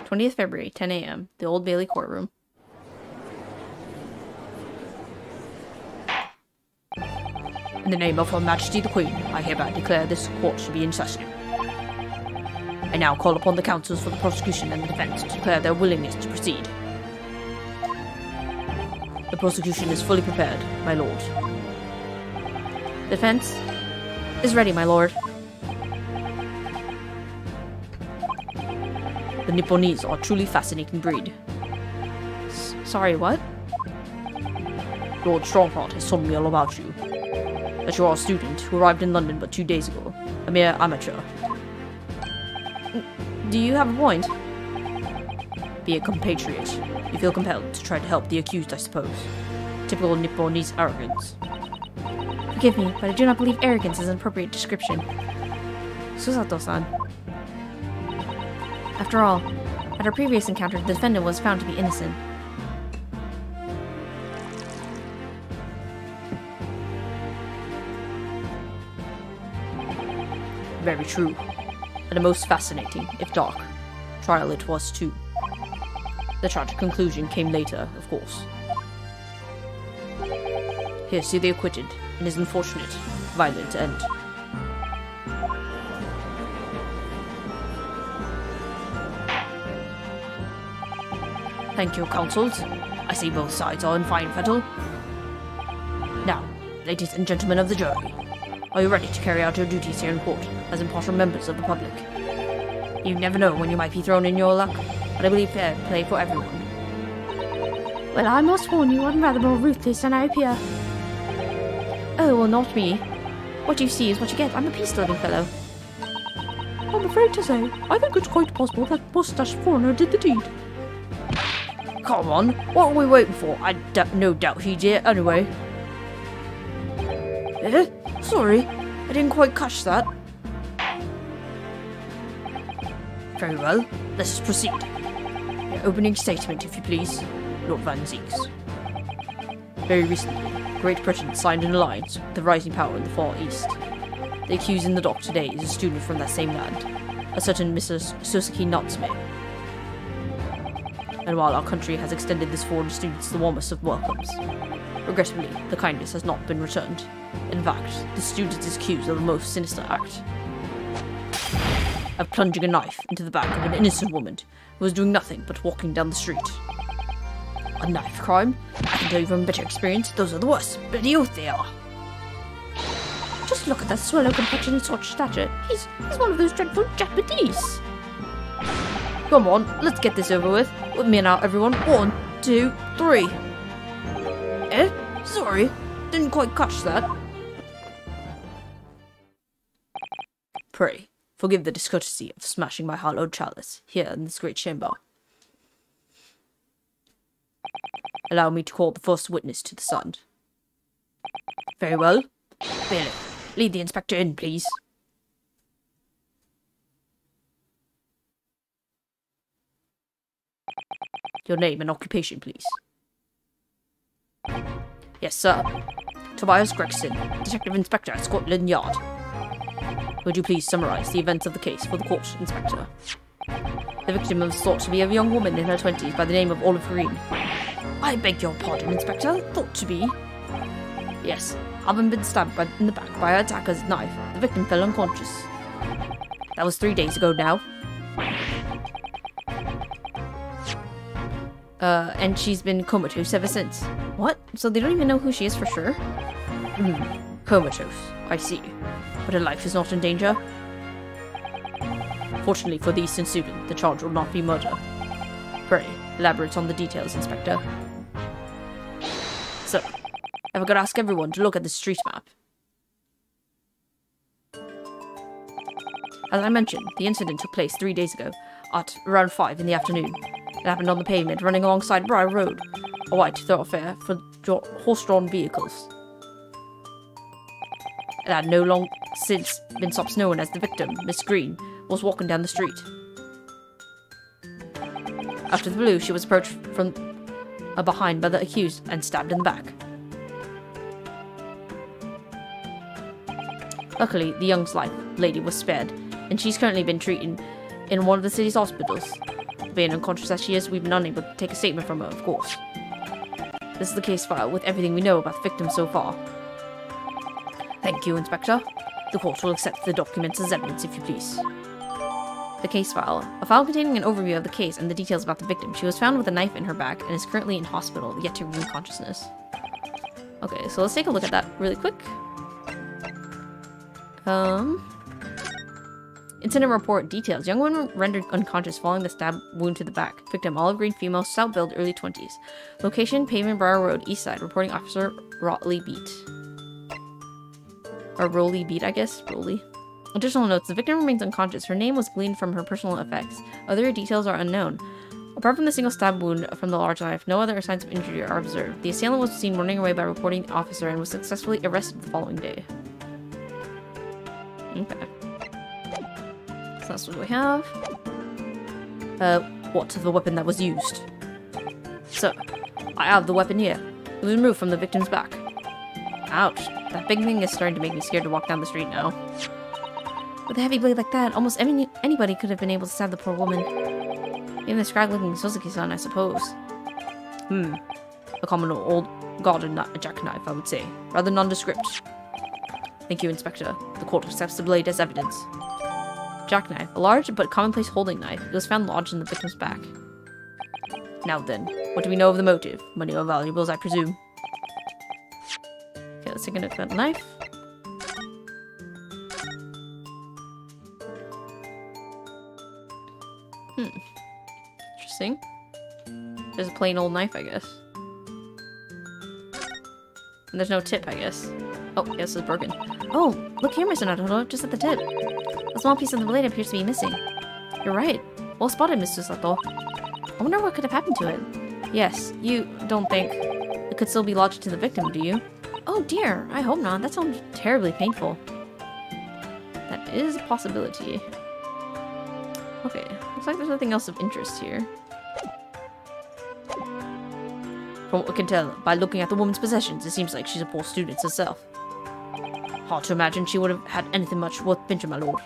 20th February, 10 a.m., the Old Bailey courtroom. In the name of Her Majesty the Queen, I hereby declare this court to be in session. I now call upon the counsels for the prosecution and the defense to declare their willingness to proceed. The prosecution is fully prepared, my lord. Defense is ready, my lord. The Nipponese are a truly fascinating breed. Sorry, what? Lord Strongheart has told me all about you. That you are a student who arrived in London but 2 days ago. A mere amateur. Do you have a point? Be a compatriot. You feel compelled to try to help the accused, I suppose. Typical Nipponese arrogance. Forgive me, but I do not believe arrogance is an appropriate description. Susato-san. After all, at our previous encounter, the defendant was found to be innocent. Very true. And a most fascinating, if dark, trial it was too. The tragic conclusion came later, of course. Here see the acquitted, and his unfortunate, violent end. Thank you, counsels. I see both sides are in fine fettle. Now, ladies and gentlemen of the jury, are you ready to carry out your duties here in court, as impartial members of the public? You never know when you might be thrown in your luck, but I believe fair play for everyone. Well, I must warn you, I'm rather more ruthless than I appear. Oh, well, not me. What you see is what you get. I'm a peace-loving fellow. I'm afraid to say, I think it's quite possible that mustached foreigner did the deed. Come on, what are we waiting for? I no doubt he did anyway. Sorry, I didn't quite catch that. Very well, let us proceed. Your opening statement, if you please, Lord Van Zieks. Very recently, Great Britain signed an alliance with the rising power in the Far East. The accused in the dock today is a student from that same land, a certain Mrs. Suzuki Natsume. And while our country has extended this foreign students the warmest of welcomes, regrettably, the kindness has not been returned. In fact, the student is accused of the most sinister act of plunging a knife into the back of an innocent woman who was doing nothing but walking down the street. A knife crime? I can tell you from bitter experience, those are the worst. Bloody oath they are. Just look at that swallow complexion and such stature. He's one of those dreadful Japanese. Come on, let's get this over with. With me now, everyone. 1, 2, 3. Sorry, didn't quite catch that. Pray, forgive the discourtesy of smashing my hallowed chalice here in this great chamber. Allow me to call the first witness to the stand. Very well. Bailiff, lead the inspector in, please. Your name and occupation, please. Yes, sir. Tobias Gregson, Detective Inspector at Scotland Yard. Would you please summarise the events of the case for the court, Inspector? The victim was thought to be a young woman in her 20s by the name of Olive Green. I beg your pardon, Inspector. Thought to be. Yes, having been stabbed in the back by her attacker's knife, the victim fell unconscious. That was 3 days ago now. And she's been comatose ever since. What? So they don't even know who she is for sure? Comatose. I see. But her life is not in danger. Fortunately for the Eastern student, the charge will not be murder. Pray, elaborate on the details, Inspector. So, I've got to ask everyone to look at the street map. As I mentioned, the incident took place 3 days ago, at around 5 in the afternoon. It happened on the pavement running alongside Briar Road, a white thoroughfare for horse-drawn vehicles. It had no long since been stopped snowing as the victim, Miss Green, was walking down the street. After the blue, she was approached from behind by the accused and stabbed in the back. Luckily, the young lady was spared, and she's currently been treated in one of the city's hospitals. The being unconscious as she is, we've been unable to take a statement from her, of course. This is the case file with everything we know about the victim so far. Thank you, Inspector. The court will accept the documents as evidence, if you please. The case file. A file containing an overview of the case and the details about the victim. She was found with a knife in her back and is currently in hospital, yet to regain consciousness. Okay, so let's take a look at that really quick. Incident report details. Young woman rendered unconscious following the stab wound to the back. Victim, olive green female, stout build, early 20s. Location, Pavement Briar Road, East Side. Reporting officer, Rotley Beat. Or Rolly Beat, I guess. Rolly. Additional notes. The victim remains unconscious. Her name was gleaned from her personal effects. Other details are unknown. Apart from the single stab wound from the large knife, no other signs of injury are observed. The assailant was seen running away by reporting the officer and was successfully arrested the following day. Okay. So that's what we have. What of the weapon that was used? Sir, I have the weapon here. It was removed from the victim's back. Ouch. That big thing is starting to make me scared to walk down the street now. With a heavy blade like that, almost anybody could have been able to stab the poor woman. Even the scrag-looking Suzuki-san, I suppose. A common old garden jackknife, I would say. Rather nondescript. Thank you, Inspector. The court accepts the blade as evidence. Jackknife. A large but commonplace holding knife. It was found lodged in the victim's back. Now then, what do we know of the motive? Money or valuables, I presume. Okay, let's take a look at the knife. Interesting. There's a plain old knife, I guess. And there's no tip, I guess. Oh, yes, it's broken. Oh, look here, Mr. Naruto, just at the tip. A small piece of the blade appears to be missing. You're right. Well spotted, Mr. Sato. I wonder what could have happened to it. Yes, you don't think it could still be lodged to the victim, do you? Oh dear, I hope not. That sounds terribly painful. That is a possibility. Okay, looks like there's nothing else of interest here. From what we can tell, by looking at the woman's possessions, it seems like she's a poor student herself. Hard to imagine she would have had anything much worth pinching, my lord.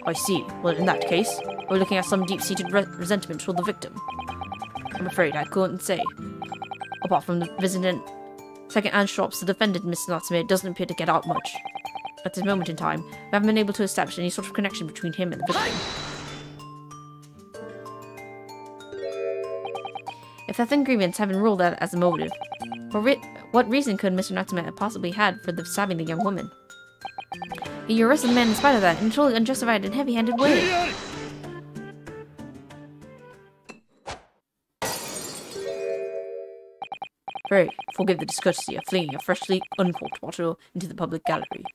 I see. Well, in that case, we're looking at some deep-seated resentment toward the victim. I'm afraid I couldn't say. Apart from the visitant second-hand shops, the defendant, Mr. Natsume, doesn't appear to get out much. At this moment in time, we haven't been able to establish any sort of connection between him and the victim. If theft and grievance have been ruled out as a motive, what reason could Mr. Natsume have possibly had for stabbing the young woman? He arrested the man in spite of that, in a totally unjustified and heavy-handed way. Pray, forgive the discourtesy of flinging a freshly uncorked bottle into the public gallery.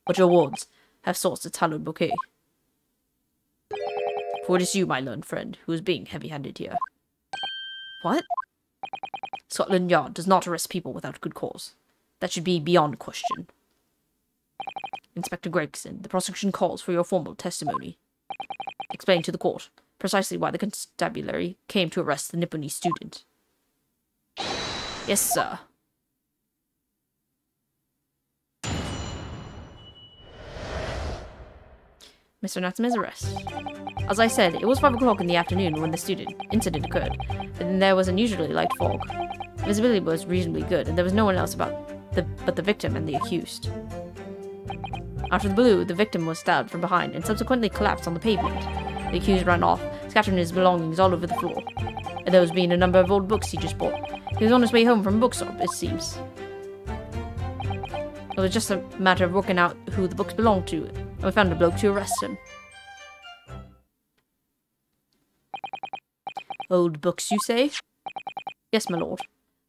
But your words have sourced its hallowed bouquet. For it is you, my learned friend, who is being heavy-handed here. What? Scotland Yard does not arrest people without good cause. That should be beyond question. Inspector Gregson, the prosecution calls for your formal testimony. Explain to the court precisely why the constabulary came to arrest the Nipponese student. Yes, sir. Mr. Natsume's arrest. As I said, it was 5 o'clock in the afternoon when the incident occurred, and there was unusually light fog. Visibility was reasonably good, and there was no one else but the victim and the accused. After the blue, the victim was stabbed from behind and subsequently collapsed on the pavement. The accused ran off, scattering his belongings all over the floor. And there was being a number of old books he just bought. He was on his way home from a bookshop, it seems. It was just a matter of working out who the books belonged to, and we found a bloke to arrest him. Old books, you say? Yes, my lord.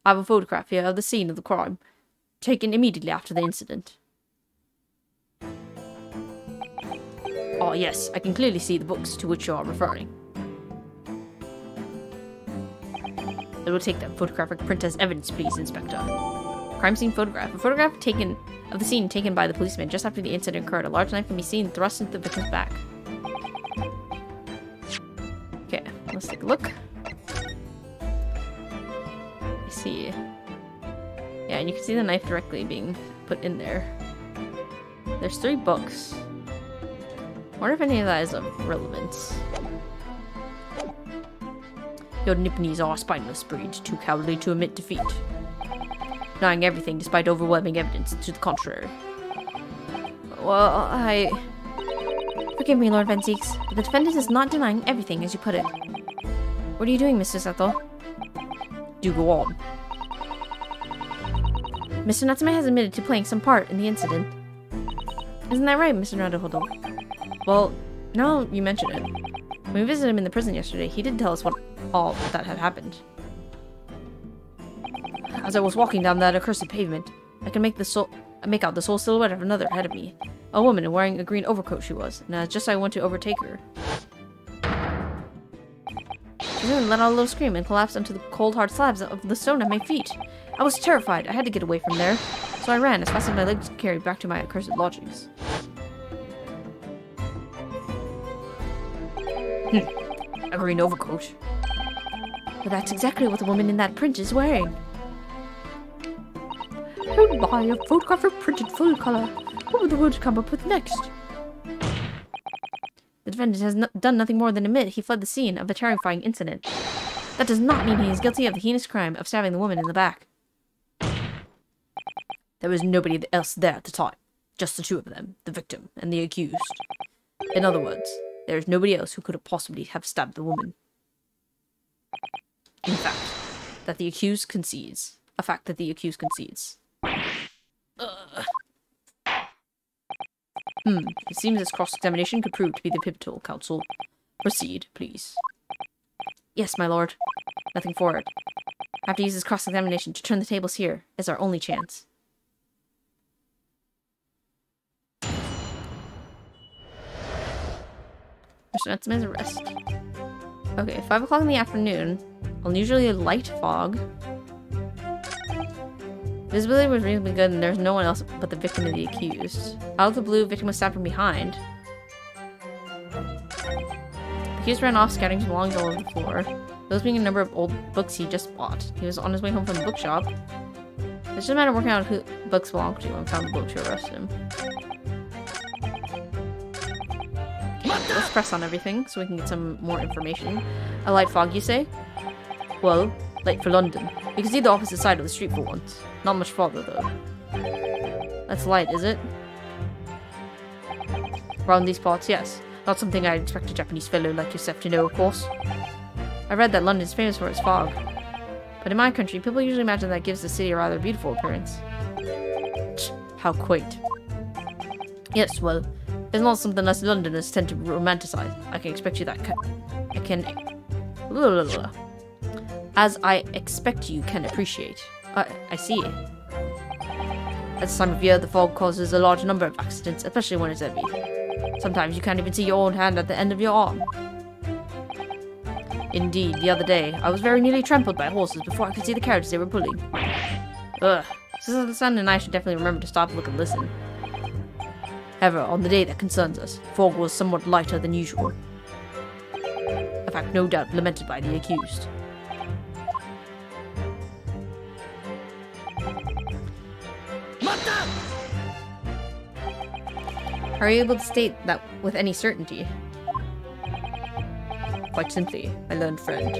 I have a photograph here of the scene of the crime, taken immediately after the incident. Oh yes, I can clearly see the books to which you are referring. I will take that photographic print as evidence, please, Inspector. Crime scene photograph. A photograph of the scene taken by the policeman just after the incident occurred. A large knife can be seen thrust into the victim's back. Okay, let's take a look. I see. Yeah, and you can see the knife directly being put in there. There's 3 books. I wonder if any of that is of relevance. Your Nipponese are a spineless breed, too cowardly to admit defeat. Denying everything despite overwhelming evidence to the contrary. Well, Forgive me, Lord Venseeks, but the defendant is not denying everything, as you put it. What are you doing, Mr. Seto? Do go on. Mr. Natsume has admitted to playing some part in the incident. Isn't that right, Mr. Naruhodo? Well, now you mention it. When we visited him in the prison yesterday, he did tell us what all that had happened. As I was walking down that accursed pavement, I could make out the sole silhouette of another ahead of me. A woman wearing a green overcoat she was, and just as I went to overtake her, she then let out a little scream and collapsed onto the cold hard slabs of the stone at my feet. I was terrified. I had to get away from there, so I ran as fast as my legs could carry back to my accursed lodgings. A green overcoat? But that's exactly what the woman in that print is wearing. Oh my, a photograph of printed full color. What would the words come up with next? The defendant has done nothing more than admit he fled the scene of the terrifying incident. That does not mean he is guilty of the heinous crime of stabbing the woman in the back. There was nobody else there at the time. Just the two of them, the victim and the accused. In other words, there is nobody else who could have possibly have stabbed the woman. In fact, that the accused concedes. A fact that the accused concedes. It seems this cross-examination could prove to be the pivotal, counsel. Proceed, please. Yes, my lord. Nothing for it. I have to use this cross-examination to turn the tables here. It's our only chance. Mr. Natsume's arrest. Okay, 5 o'clock in the afternoon. Unusually light fog. Visibility was reasonably good and there's no one else but the victim and the accused. Out of the blue, victim was stabbed from behind. The accused ran off, scattering his belongings all over the floor. Those being a number of old books he just bought. He was on his way home from the bookshop. It's just a matter of working out who books belong to and found the book to arrest him. Okay, let's press on everything so we can get some more information. A light fog, you say? Well, late for London. You can see the opposite side of the street for once. Not much farther, though. That's light, is it? Around these parts, yes. Not something I'd expect a Japanese fellow like yourself to know, of course. I read that London is famous for its fog. But in my country, people usually imagine that gives the city a rather beautiful appearance. How quaint. Yes, well, it's not something us Londoners tend to romanticize. I can expect you that as I expect you can appreciate. I see. At this time of year, the fog causes a large number of accidents, especially when it's heavy. Sometimes you can't even see your own hand at the end of your arm. Indeed, the other day, I was very nearly trampled by horses before I could see the carriage they were pulling. Ugh. Sister the Sun and I should definitely remember to stop, look, and listen. However, on the day that concerns us, fog was somewhat lighter than usual. A fact no doubt lamented by the accused. Are you able to state that with any certainty? Quite simply, my learned friend,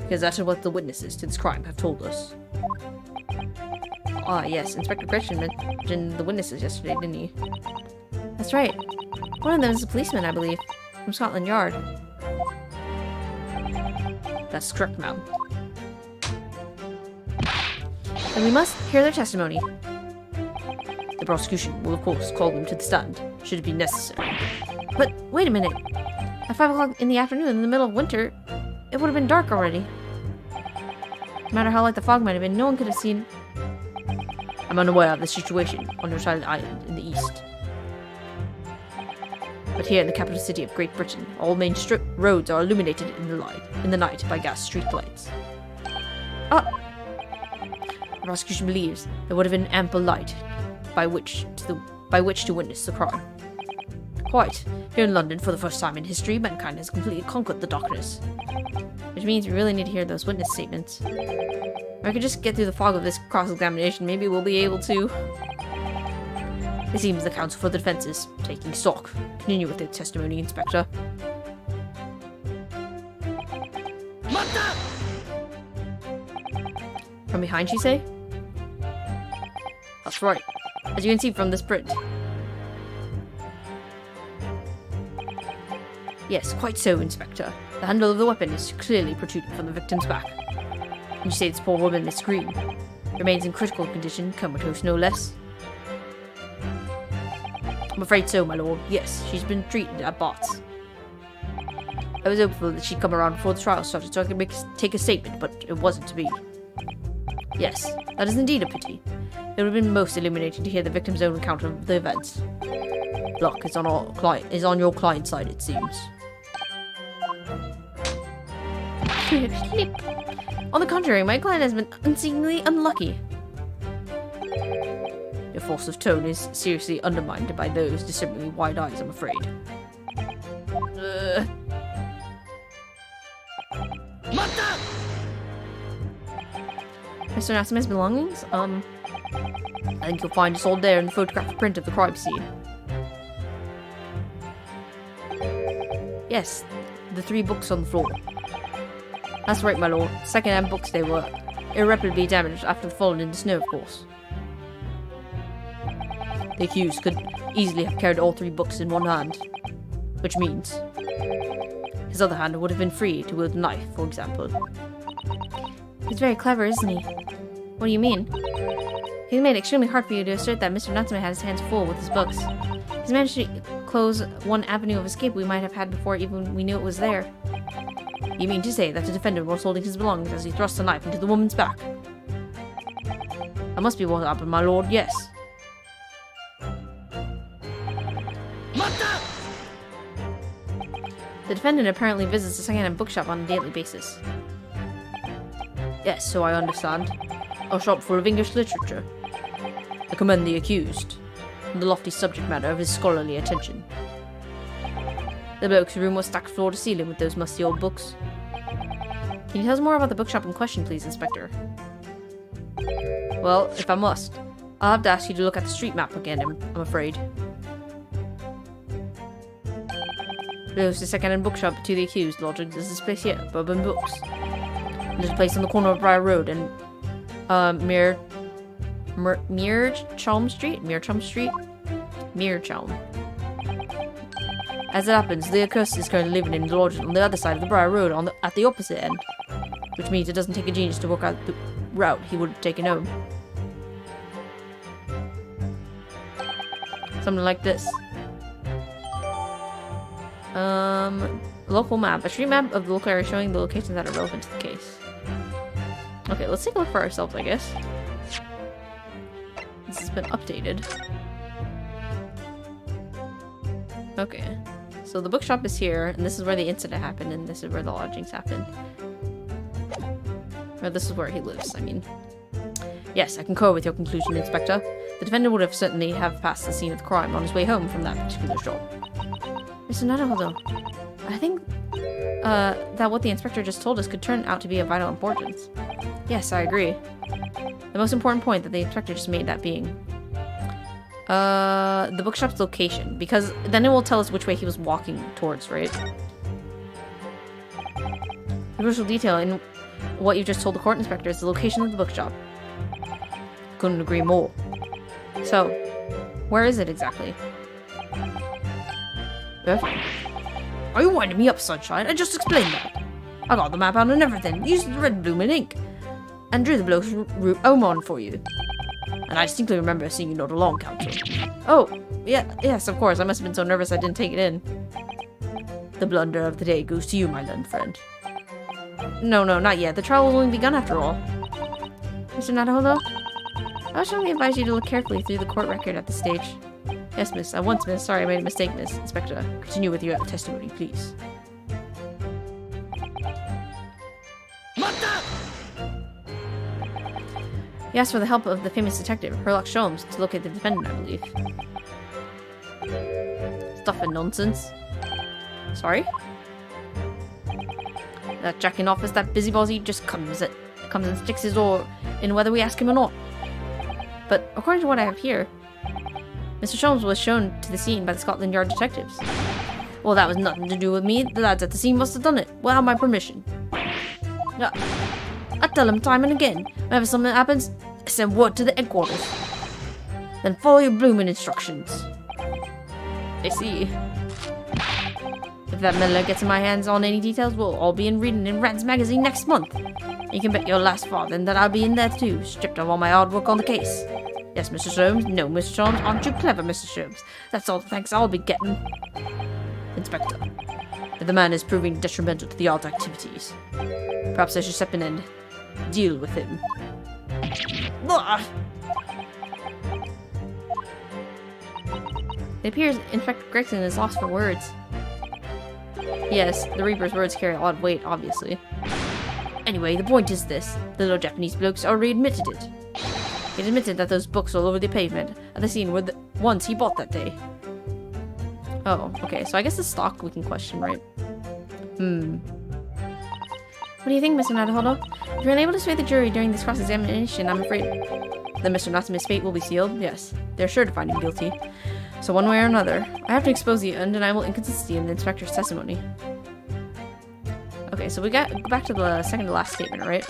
because that is what the witnesses to this crime have told us. Ah, yes, Inspector Gretchen mentioned the witnesses yesterday, didn't he? That's right. One of them is a policeman, I believe, from Scotland Yard. That's correct, ma'am. And we must hear their testimony. The prosecution will, of course, call them to the stand, should it be necessary. But wait a minute. At 5 o'clock in the afternoon, in the middle of winter, it would have been dark already. No matter how light the fog might have been, no one could have seen. I'm unaware of the situation on Untitled Island in the east. But here in the capital city of Great Britain, all main roads are illuminated in the night by gas street lights. The prosecution believes there would have been ample light by which to witness the crime. Quite. Here in London, for the first time in history, mankind has completely conquered the darkness. Which means we really need to hear those witness statements. Or I could just get through the fog of this cross-examination. Maybe we'll be able to. It seems the counsel for the defense is taking stock. Continue with the testimony, Inspector. From behind, you say? That's right. As you can see from this print. Yes, quite so, Inspector. The handle of the weapon is clearly protruding from the victim's back. And you say this poor woman is scream. Remains in critical condition, comatose no less. I'm afraid so, my lord. Yes, she's been treated at Bart's. I was hopeful that she'd come around before the trial started so I could take a statement, but it wasn't to be. Yes, that is indeed a pity. It would have been most illuminating to hear the victim's own account of the events. Luck is on your client's side, it seems. On the contrary, my client has been unseemingly unlucky. Your force of tone is seriously undermined by those discernibly wide eyes, I'm afraid. Mr. Natsume's belongings? I think you'll find us all there in the photographic print of the crime scene. Yes, the 3 books on the floor. That's right, my lord. Second-hand books they were. Irreparably damaged after falling into snow, of course. The accused could easily have carried all 3 books in one hand. Which means his other hand would have been free to wield a knife, for example. He's very clever, isn't he? What do you mean? He's made it extremely hard for you to assert that Mr. Natsume had his hands full with his books. He's managed to close one avenue of escape we might have had before even we knew it was there. You mean to say that the defendant was holding his belongings as he thrust the knife into the woman's back? That must be what happened, my lord, yes. The defendant apparently visits a second-hand bookshop on a daily basis. Yes, so I understand. A shop full of English literature. I commend the accused, and the lofty subject matter of his scholarly attention. The bloke's room was stacked floor to ceiling with those musty old books. Can you tell us more about the bookshop in question, please, Inspector? Well, if I must, I'll have to ask you to look at the street map again, I'm afraid. Close the second-hand bookshop to the accused lodgings is this place here, Bourbon Books. There's a place on the corner of Briar Road and Mearchalm Street? Mearchalm. As it happens, the accursed is currently living in the lodging on the other side of the Briar Road at the opposite end, which means it doesn't take a genius to work out the route he would have taken home. Something like this. Local map. A street map of the local area showing the locations that are relevant to the case. Okay, let's take a look for ourselves, I guess. This has been updated. Okay. So the bookshop is here, and this is where the incident happened, and this is where the lodgings happened. Or this is where he lives, I mean. Yes, I concur with your conclusion, Inspector. The defendant would have certainly have passed the scene of the crime on his way home from that particular shop. Mr. Naruhodo, I think that what the inspector just told us could turn out to be of vital importance. Yes, I agree. The most important point that the inspector just made, that being the bookshop's location, because then it will tell us which way he was walking towards, right? The crucial detail in what you just told the court inspector is the location of the bookshop. Couldn't agree more. So, where is it exactly? Are you winding me up, Sunshine? I just explained that. I got the map out and everything, used the red blooming ink, and drew the bloke's route on for you. And I distinctly remember seeing you nod along, Counsel. Oh, yes, of course. I must have been so nervous I didn't take it in. The blunder of the day goes to you, my learned friend. No, not yet. The trial will only begun after all. Mr. Naruhodo, I would strongly advise you to look carefully through the court record at this stage. Yes, miss. Miss. Sorry, I made a mistake, miss. Inspector, continue with your testimony, please. He asked for the help of the famous detective, Sherlock Sholmes, to locate the defendant, I believe. Stuff and nonsense. Sorry? That jacking off is that busybody just comes and sticks his oar in whether we ask him or not. But according to what I have here, Mr. Sholmes was shown to the scene by the Scotland Yard detectives. Well, that was nothing to do with me. The lads at the scene must have done it without my permission. I tell him time and again. Whenever something happens, I send word to the headquarters. Then follow your blooming instructions. I see. If that meddler gets in my hands on any details, we'll all be in reading in Rand's magazine next month. You can bet your last farthing that I'll be in there too, stripped of all my hard work on the case. Yes, Mr. Sholmes. No, Mr. Sholmes. Aren't you clever, Mr. Sholmes? That's all the thanks I'll be getting. Inspector, if the man is proving detrimental to the art activities, perhaps I should step in and deal with him. It appears Inspector Gregson is lost for words. Yes, the Reaper's words carry a lot of weight, obviously. Anyway, the point is this. The little Japanese bloke's already admitted it. He admitted that those books all over the pavement at the scene were the ones he bought that day. Oh, okay, so I guess the stock we can question, right? What do you think, Mr. Naruhodo? If you're unable to sway the jury during this cross-examination, I'm afraid that Mr. Natsume's fate will be sealed? Yes, they're sure to find him guilty. So one way or another, I have to expose the undeniable inconsistency in the inspector's testimony. Okay, so we go back to the second to last statement, right?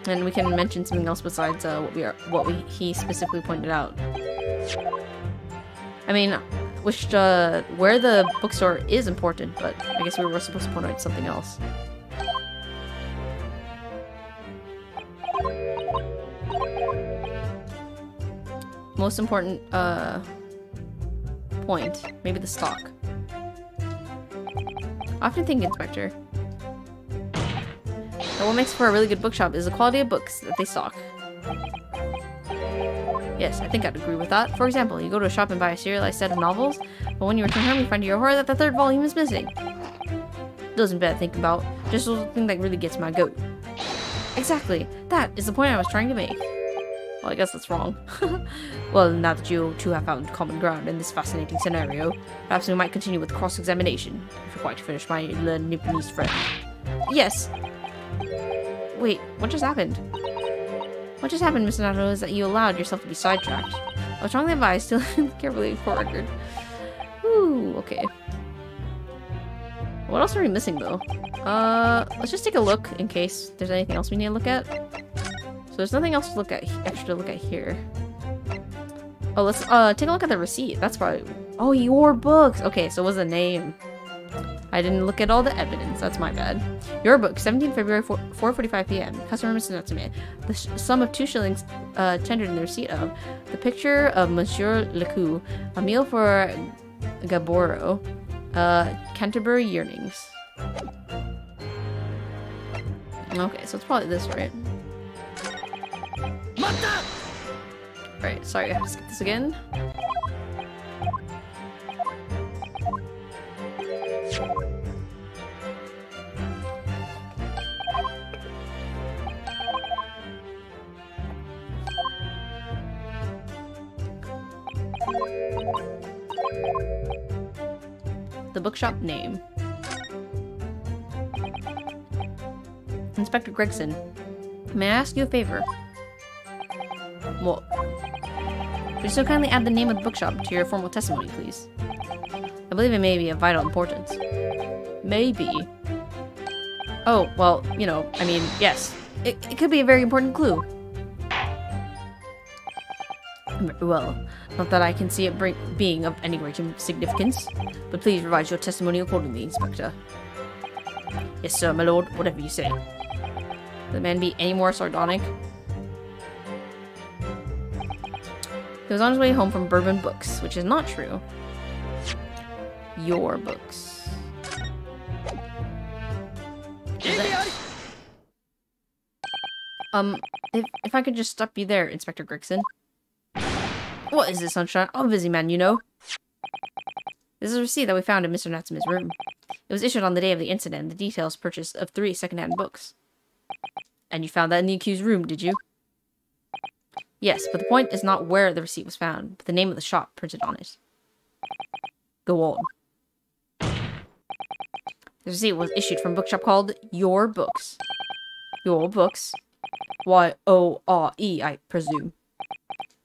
And we can mention something else besides he specifically pointed out. I mean, where the bookstore is important, but I guess we were supposed to point out something else. Most important point, maybe the stock. I often think, Inspector, that what makes for a really good bookshop is the quality of books that they stock. Yes, I think I'd agree with that. For example, you go to a shop and buy a serialized set of novels, but when you return home, you find to your horror that the third volume is missing. Doesn't bad think about. Just the thing that really gets my goat. Exactly. That is the point I was trying to make. Well, I guess that's wrong. Well, now that you two have found common ground in this fascinating scenario, perhaps we might continue with cross-examination, if you're quite finished, my Nipponese friend. Yes. Wait, what just happened? What just happened, Mr. Naruto, is that you allowed yourself to be sidetracked. I was strongly advised to carefully for record. Ooh, okay. What else are we missing, though? Let's just take a look in case there's anything else we need to look at. So there's nothing else to look at, extra to look at here. Oh, let's take a look at the receipt. That's probably... Oh, your books! Okay, so what's the name? I didn't look at all the evidence. That's my bad. Your book, 17 February, 4:45 p.m. Customer Mr. Natsume. The sum of 2 shillings tendered in the receipt of. The picture of Monsieur Lecoux. A meal for Gaboro. Canterbury Yearnings. Okay, so it's probably this, right? Right, sorry, I have to skip this again. The bookshop name. Inspector Gregson, may I ask you a favor? What? Would you so kindly add the name of the bookshop to your formal testimony, please? I believe it may be of vital importance. Maybe. Oh, well, you know, I mean, yes. It could be a very important clue. Well, not that I can see it being of any great significance, but please revise your testimony accordingly, Inspector. Yes, sir, my lord, whatever you say. Could the man be any more sardonic? He was on his way home from Bourbon Books, which is not true. Your books. If I could just stop you there, Inspector Gregson. What is this, Sunshine? I'm a busy man, you know. This is a receipt that we found in Mr. Natsume's room. It was issued on the day of the incident and the details purchase of 3 second-hand books. And you found that in the accused's room, did you? Yes, but the point is not where the receipt was found, but the name of the shop printed on it. Go on. The receipt was issued from a bookshop called Your Books. Your Books? Y-O-R-E, I presume.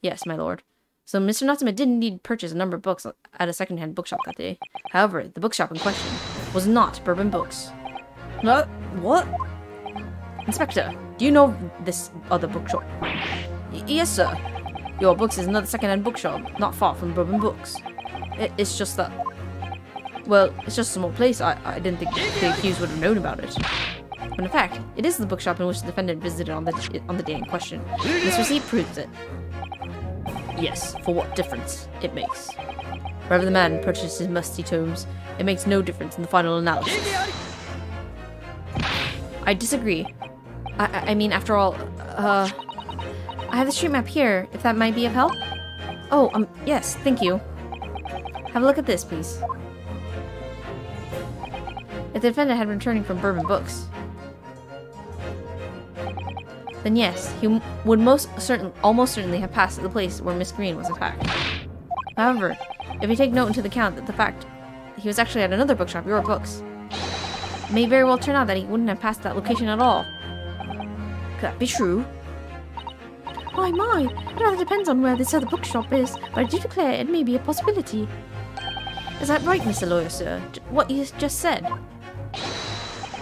Yes, my lord. So Mr. Natsume did indeed purchase a number of books at a second-hand bookshop that day. However, the bookshop in question was not Bourbon Books. No, what? Inspector, do you know this other bookshop? Yes, sir. Your Books is another second-hand bookshop, not far from Bourbon Books. It's just that... Well, it's just a small place. I didn't think the accused would have known about it. But in fact, it is the bookshop in which the defendant visited on the day in question. This receipt proves it. Yes, for what difference it makes. Wherever the man purchased his musty tomes, it makes no difference in the final analysis. I disagree. I mean, after all, I have the street map here, if that might be of help? Oh, yes, thank you. Have a look at this, please. If the defendant had been returning from Bourbon Books, then yes, he would almost certainly have passed the place where Miss Green was attacked. However, if you take note into account that the fact he was actually at another bookshop, Your Books, it may very well turn out that he wouldn't have passed that location at all. Could that be true? My, it rather depends on where this other bookshop is, but I do declare it may be a possibility. Is that right, Mr. Lawyer, sir? What you just said?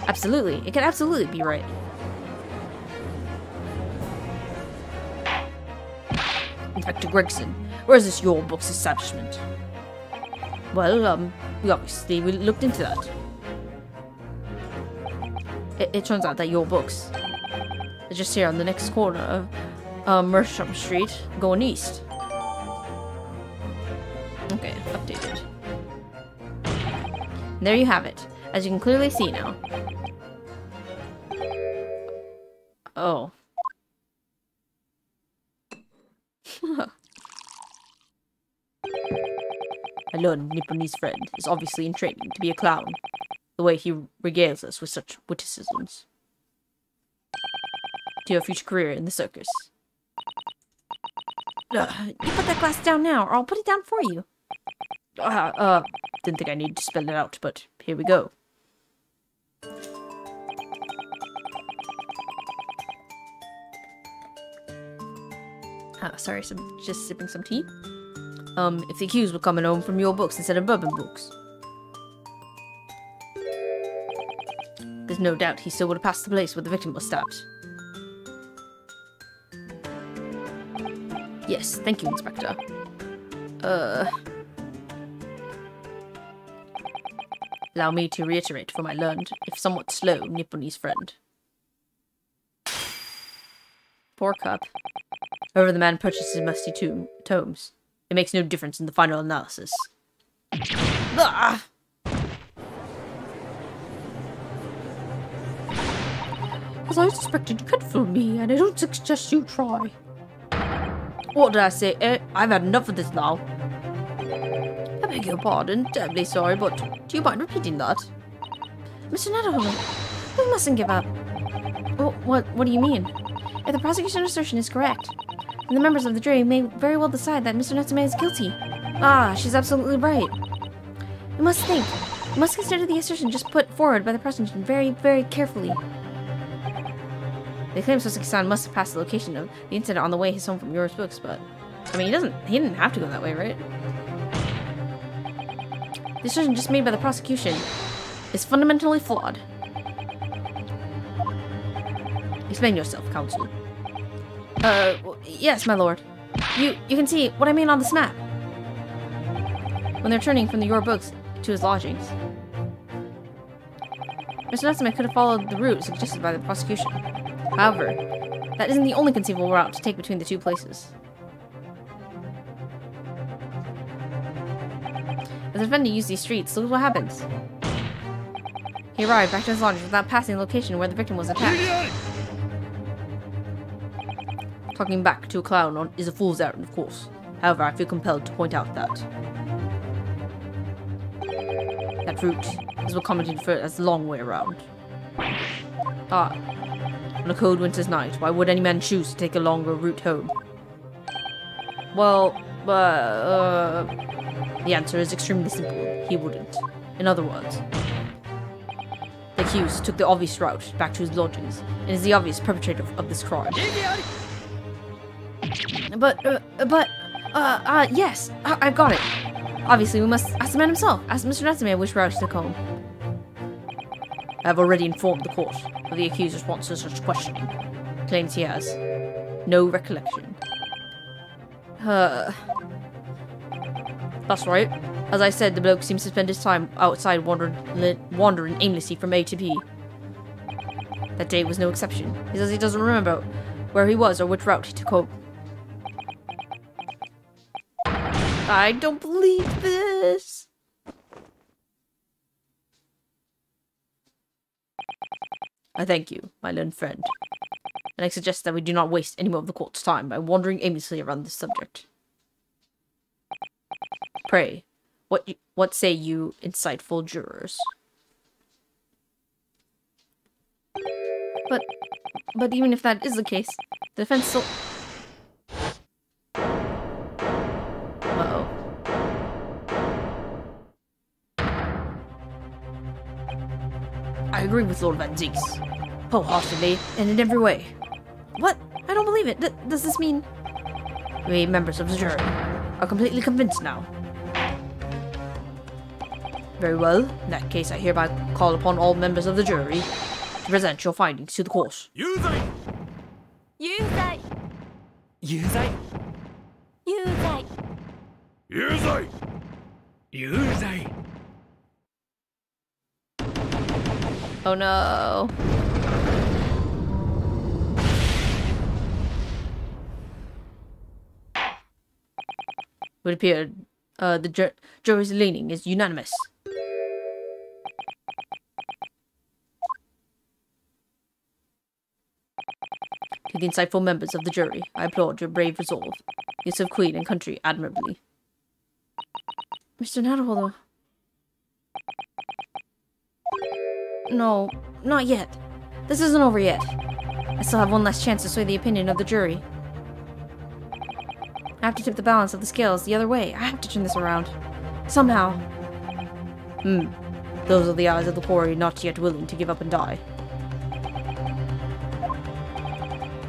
Absolutely. It can absolutely be right. Inspector Gregson, where is this Your Books establishment? Well, we looked into that. It turns out that Your Books is just here on the next corner of Merchant Street, going east. Okay, updated. And there you have it, as you can clearly see now. Oh. I learned Nipponese friend is obviously in training to be a clown, the way he regales us with such witticisms. To your future career in the circus. You put that glass down now, or I'll put it down for you. Didn't think I needed to spell it out, but here we go. Sorry, just sipping some tea. If the accused were coming home from Your Books instead of Bourbon Books, there's no doubt he still would have passed the place where the victim was stabbed. Yes, thank you, Inspector. Allow me to reiterate from my learned, if somewhat slow, Nipponese friend. Poor cup. However the man purchased his musty tomes, it makes no difference in the final analysis. Ah! As I suspected, you could fool me, and I don't suggest you try. What did I say? I've had enough of this now. I beg your pardon, terribly sorry, but do you mind repeating that? Mr. Netherholm, we mustn't give up. What do you mean? If the prosecution's assertion is correct, then the members of the jury may very well decide that Mr. Natsume is guilty. Ah, she's absolutely right. We must think. We must consider the assertion just put forward by the prosecution very, very carefully. They claim Sosuke-san must have passed the location of the incident on the way home from Your Books, but I mean, he didn't have to go that way, right? The assertion just made by the prosecution is fundamentally flawed. Explain yourself, counsel. Yes, my lord. You can see what I mean on this map. When they're turning from the Your Books to his lodgings, Mr. Natsume could have followed the route suggested by the prosecution. However, that isn't the only conceivable route to take between the two places. If the defendant used these streets, look what happens. He arrived back to his lodgings without passing the location where the victim was attacked. Talking back to a clown is a fool's errand, of course. However, I feel compelled to point out that route is what commented for as the long way around. On a cold winter's night, why would any man choose to take a longer route home? Well, the answer is extremely simple. He wouldn't. In other words, the accused took the obvious route back to his lodgings and is the obvious perpetrator of this crime. But, Yes, I've got it. Obviously, we must ask the man himself. Ask Mr. Natsume which route to home. I have already informed the court of the accuser's response to such questioning. Claims he has no recollection. That's right. As I said, the bloke seems to spend his time outside wandering aimlessly from A to B. That day was no exception. He says he doesn't remember where he was or which route he took home. I don't believe this. I thank you, my learned friend. And I suggest that we do not waste any more of the court's time by wandering aimlessly around this subject. Pray, what say you, insightful jurors? But even if that is the case, the defense still... Uh-oh. I agree with Lord Van Zieks. Wholeheartedly and in every way. What? I don't believe it. Does this mean... We members of the jury are completely convinced now. Very well. In that case, I hereby call upon all members of the jury to present your findings to the court. Yuzai! Yuzai! Yuzai! Yuzai! Yuzai! Yuzai! Oh no. It would appear the jury's leaning is unanimous. To the insightful members of the jury, I applaud your brave resolve. You serve Queen and country admirably. Mr. Naruhodo. No, not yet. This isn't over yet. I still have one last chance to sway the opinion of the jury. I have to tip the balance of the scales the other way. I have to turn this around. Somehow. Those are the eyes of the quarry not yet willing to give up and die.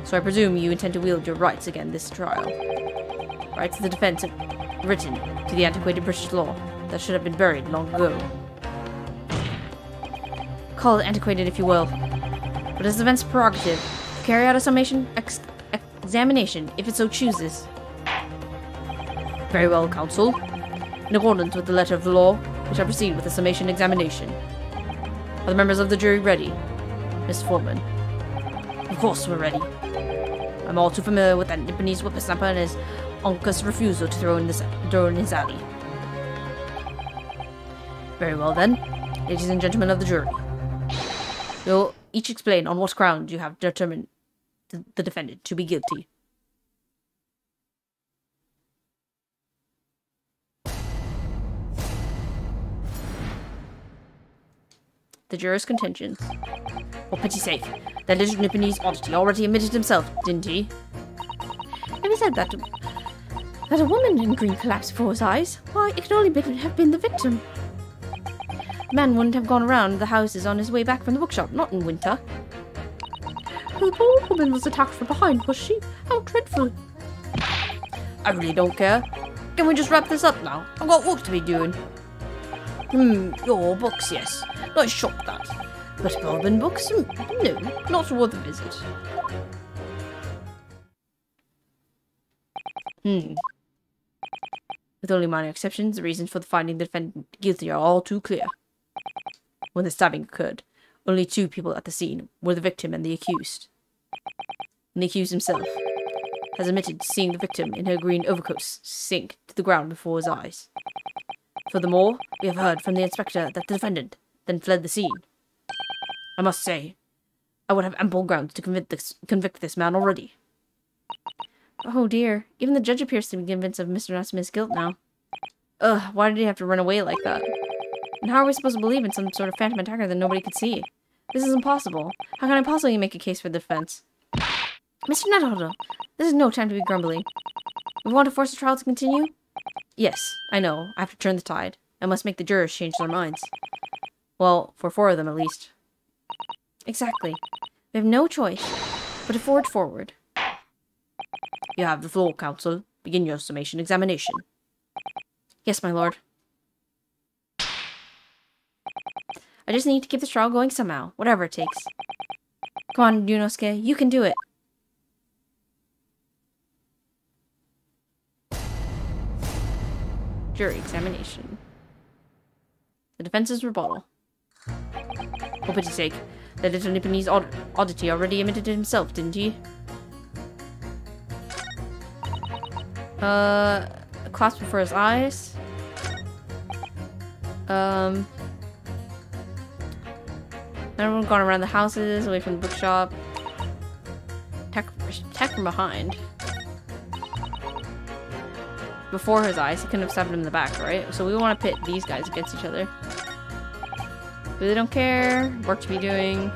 So I presume you intend to wield your rights again this trial. Rights of the defense written to the antiquated British law that should have been buried long ago. Call it antiquated if you will. But it's the defense's prerogative to carry out a summation examination if it so chooses. Very well, counsel. In accordance with the letter of the law, we shall proceed with the summation examination. Are the members of the jury ready? Miss Foreman. Of course we're ready. I'm all too familiar with that Nipponese whippersnapper and his uncle's refusal to throw in his alley. Very well then, ladies and gentlemen of the jury. You'll each explain on what ground you have determined the defendant to be guilty. The juror's contentions. For pity's sake, that little Nipponese oddity already admitted himself, didn't he? If he said that a woman in green collapsed before his eyes, why, it could only have been the victim. The man wouldn't have gone around the houses on his way back from the bookshop, not in winter. The poor woman was attacked from behind, was she? How dreadful. I really don't care. Can we just wrap this up now? I've got work to be doing. Your books, yes. Nice shop, that. But bourbon books? No, not worth a visit. With only minor exceptions, the reasons for the finding the defendant guilty are all too clear. When the stabbing occurred, only two people at the scene were the victim and the accused. And the accused himself has admitted to seeing the victim in her green overcoat sink to the ground before his eyes. Furthermore, we have heard from the inspector that the defendant then fled the scene. I must say, I would have ample grounds to convict this man already. Oh dear, even the judge appears to be convinced of Mr. Natsume's guilt now. Why did he have to run away like that? And how are we supposed to believe in some sort of phantom attacker that nobody could see? This is impossible. How can I possibly make a case for the defense? Mr. Naruhodo, this is no time to be grumbling. We want to force the trial to continue? Yes, I know. I have to turn the tide. I must make the jurors change their minds. Well, for 4 of them at least. Exactly. We have no choice but to forge forward. You have the floor, counsel. Begin your summation examination. Yes, my lord. I just need to keep this trial going somehow, whatever it takes. Come on, Yunosuke, you can do it. Jury examination. The defense's rebuttal. For pity's sake, the little Nipponese oddity already admitted it himself, didn't he? A clasp before his eyes. Everyone gone around the houses, away from the bookshop. Attack from behind. Before his eyes, he couldn't have stabbed him in the back, right? So we want to pit these guys against each other. Really don't care. Work to be doing.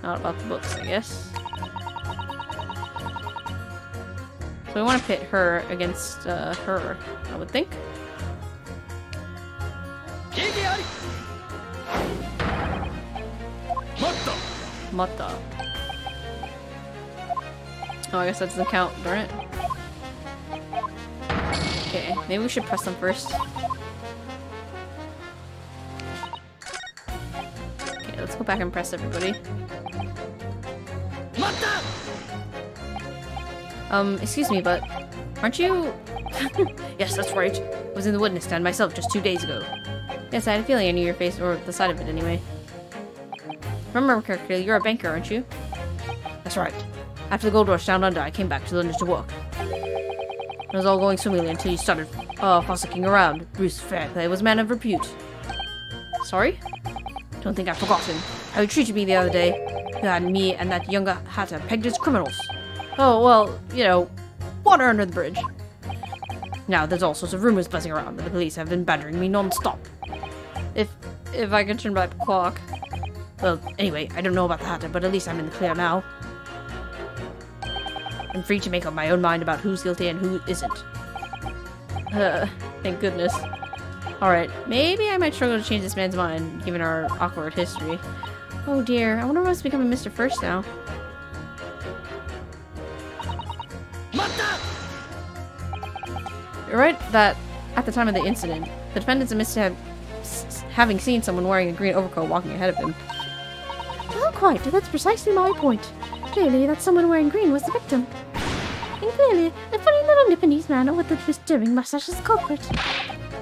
Not about the books, I guess. So we want to pit her against her, I would think. Mata. Oh, I guess that doesn't count, darn it. Okay, maybe we should press them first. Okay, let's go back and press everybody. Excuse me, but aren't you... Yes, that's right. I was in the witness stand myself just 2 days ago. Yes, I had a feeling I knew your face, or the side of it anyway. Remember correctly, you're a banker, aren't you? That's right. After the gold rush down under, I came back to London to work. It was all going swimmingly until you started fossicking around. Bruce Fairplay was a man of repute. Sorry? Don't think I've forgotten how you treated me the other day. You had me and that younger hatter pegged as criminals. Oh, well, you know, water under the bridge. Now, there's all sorts of rumors buzzing around that the police have been badgering me non-stop. If I could turn back the clock. Well, anyway, I don't know about the hatter, but at least I'm in the clear now. I'm free to make up my own mind about who's guilty and who isn't. Thank goodness. Alright, maybe I might struggle to change this man's mind, given our awkward history. Oh dear, I wonder what's becoming Mr. First now. You're right that, at the time of the incident, the defendants admitted to having seen someone wearing a green overcoat walking ahead of him. Well, quite. That's precisely my point. Clearly, that someone wearing green was the victim. And clearly, the funny little Nipponese man with the disturbing mustache is the culprit.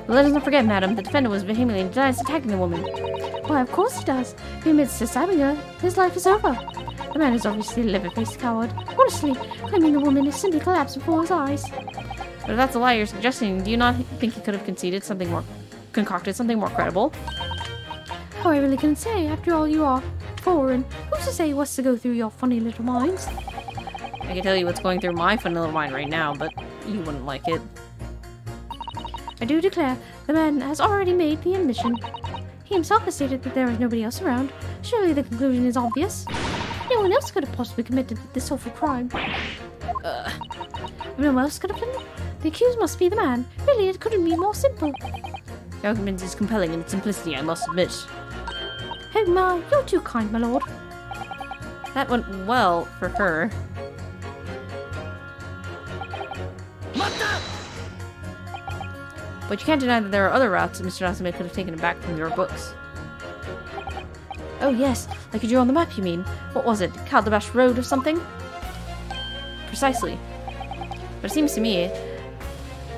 But let us not forget, madam, the defendant was vehemently denies attacking the woman. Why, of course he does. If he admits to stabbing her, his life is over. The man is obviously a liver-faced coward. Honestly, claiming the woman is simply collapsed before his eyes. But if that's a lie you're suggesting, do you not think he could have concocted something more credible? Oh, I really couldn't say. After all, you are foreign. Who's to say what's to go through your funny little minds? I can tell you what's going through my funny little mind right now, but you wouldn't like it. I do declare, the man has already made the admission. He himself has stated that there is nobody else around. Surely the conclusion is obvious. No one else could have possibly committed this awful crime. No one else could have done it? The accused must be the man. Really, it couldn't be more simple. The argument is compelling in its simplicity, I must admit. Oh my, you're too kind, my lord. That went well for her. But you can't deny that there are other routes that Mr. Natsume could have taken back from your books. Oh yes, like you drew on the map, you mean? What was it? Calabash Road or something? Precisely. But it seems to me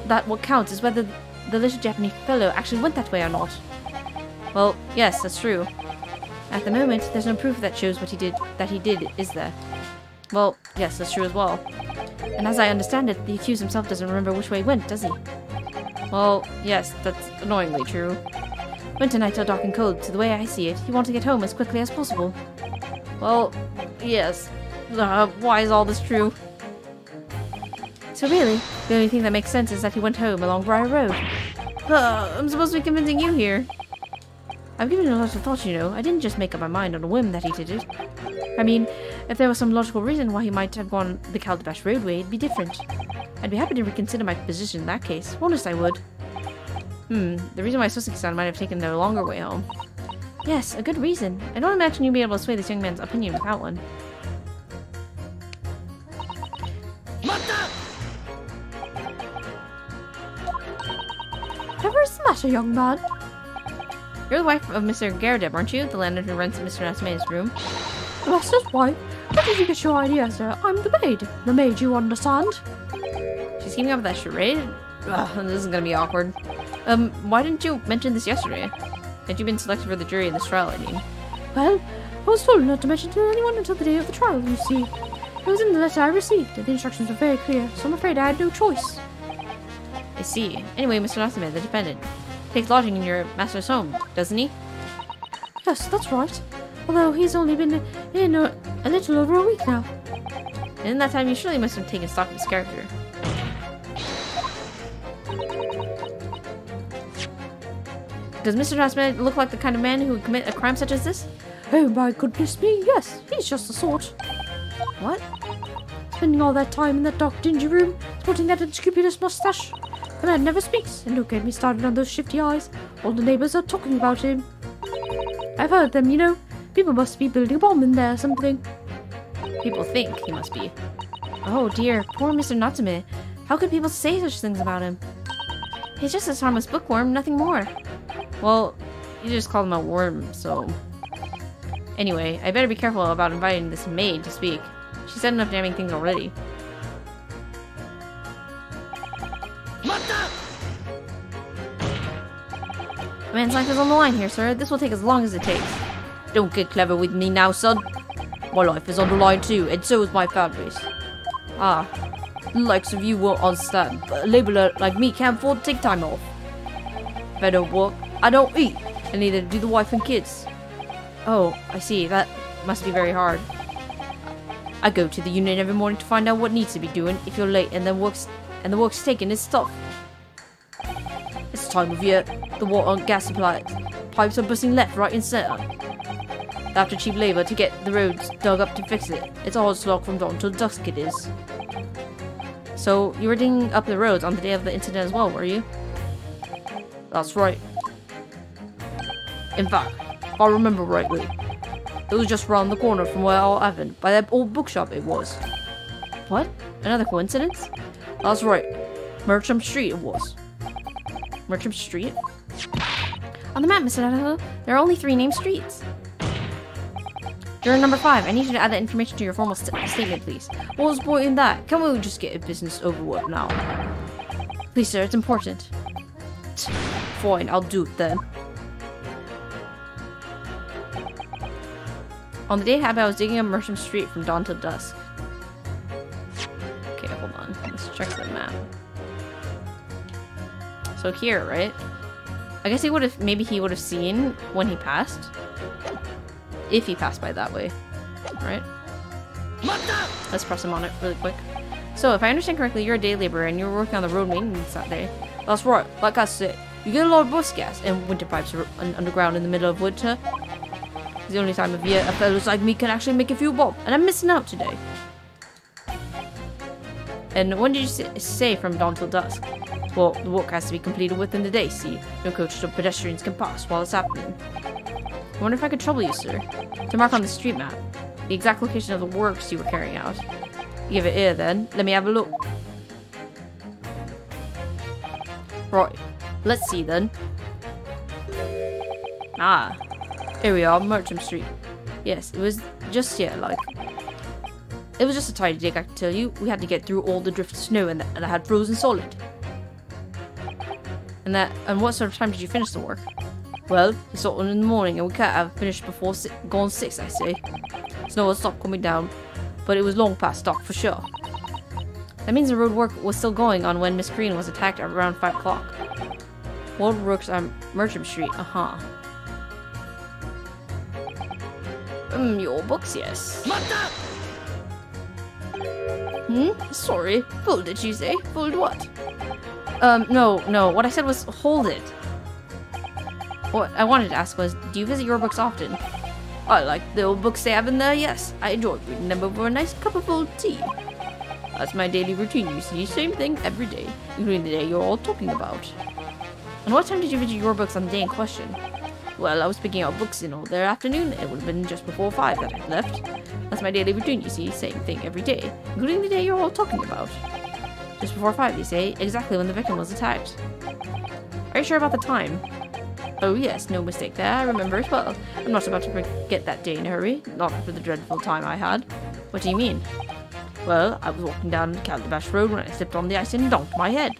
that what counts is whether the little Japanese fellow actually went that way or not. Well, yes, that's true. At the moment, there's no proof that shows what he did, is there? Well, yes, that's true as well. And as I understand it, the accused himself doesn't remember which way he went, does he? Well, yes, that's annoyingly true. Winter nights are dark and cold, so the way I see it, you want to get home as quickly as possible. Well, yes. Why is all this true? So really, the only thing that makes sense is that he went home along Briar Road. I'm supposed to be convincing you here. I've given it a lot of thought, you know. I didn't just make up my mind on a whim that he did it. I mean, if there was some logical reason why he might have gone the Calabash Roadway, it'd be different. I'd be happy to reconsider my position in that case. Honest, I would. The reason why Susaki-san might have taken the longer way home. Yes, a good reason. I don't imagine you'd be able to sway this young man's opinion without one. is the matter, young man? You're the wife of Mr. Garadeb, aren't you? The landlord who rents Mr. Natsume's room. The master's wife? Where did you get your idea, sir? I'm the maid. The maid, you understand? She's keeping up with that charade? Ugh, this is gonna be awkward. Why didn't you mention this yesterday? Had you been selected for the jury in this trial, I mean? Well, I was told not to mention to anyone until the day of the trial, you see. It was in the letter I received, and the instructions were very clear, so I'm afraid I had no choice. I see. Anyway, Mr. Natsume, the defendant, takes lodging in your master's home, doesn't he? Yes, that's right. Although he's only been in a little over a week now. And in that time, you surely must have taken stock of his character. Does Mr. Natsume look like the kind of man who would commit a crime such as this? Oh my goodness me, yes, he's just the sort. What? Spending all that time in that dark dingy room, sporting that unscrupulous mustache. The man never speaks, and don't get me started on those shifty eyes. All the neighbors are talking about him. I've heard them, you know. People must be building a bomb in there or something. People think he must be. Oh dear, poor Mr. Natsume. How could people say such things about him? He's just a harmless bookworm, nothing more. Well, you just called him a worm, so... Anyway, I better be careful about inviting this maid to speak. She said enough damning things already. A man's life is on the line here, sir. This will take as long as it takes. Don't get clever with me now, son. My life is on the line too, and so is my family's. Ah, the likes of you won't understand, but a laborer like me can't afford to take time off. If I don't work, I don't eat, and neither do the wife and kids. Oh, I see. That must be very hard. I go to the union every morning to find out what needs to be doing if you're late and the work's taken its stuff. It's time of year. The water and gas supply pipes are busting left, right, and center. After cheap labor to get the roads dug up to fix it. It's a hard slog from dawn till dusk it is. So you were digging up the roads on the day of the incident as well, were you? That's right. In fact, if I remember rightly, it was just round the corner from where I happened, by that old bookshop it was. What? Another coincidence? That's right. Merchant Street it was. Merchant Street? On the map, Mr. Nataho, there are only 3 named streets. Juror number 5, I need you to add that information to your formal statement, please. What's the point in that? Can we just get a business over with now? Please, sir, it's important. Fine, I'll do it then. On the day it happened, I was digging up Merchant Street from dawn till dusk. Okay, hold on. Let's check the map. So here, right? I guess he would have, maybe he would have seen when he passed. If he passed by that way. Right? Let's press him on it really quick. So, if I understand correctly, you're a day laborer and you're working on the road maintenance that day. That's right. Like I said, you get a lot of bus gas and winter pipes are underground in the middle of winter. It's the only time of year a fellows like me can actually make a few bob, and I'm missing out today. And when did you say from dawn till dusk? Well, the work has to be completed within the day, see? No coaches or pedestrians can pass while it's happening. I wonder if I could trouble you, sir, to mark on the street map the exact location of the works you were carrying out. Give it here then. Let me have a look. Right. Let's see then. Ah. Here we are, Merchant Street. Yes, it was just here, like. It was just a tidy dig, I can tell you. We had to get through all the drifted snow and I had frozen solid. And what sort of time did you finish the work? Well, it's sort of in the morning and we can't have finished before gone 6, I say. Snow had stopped coming down, but it was long past dark for sure. That means the road work was still going on when Miss Green was attacked at around 5 o'clock. Road works on Merchant Street, Your books, yes. Sorry, fooled did you say? Fooled what? No, what I said was hold it. What I wanted to ask was, do you visit your books often? I like the old books they have in there, yes. I enjoy reading them over a nice cup of old tea. That's my daily routine, you see. Same thing every day, including the day you're all talking about. And what time did you visit your books on the day in question? Well, I was picking out books in all their afternoon. It would have been just before 5 that I left. That's my daily routine, you see. Same thing every day, including the day you're all talking about. Just before 5, you say, exactly when the victim was attacked. Are you sure about the time? Oh yes, no mistake there. I remember it well. I'm not about to forget that day in a hurry. Not for the dreadful time I had. What do you mean? Well, I was walking down Calabash Road when I slipped on the ice and donked my head.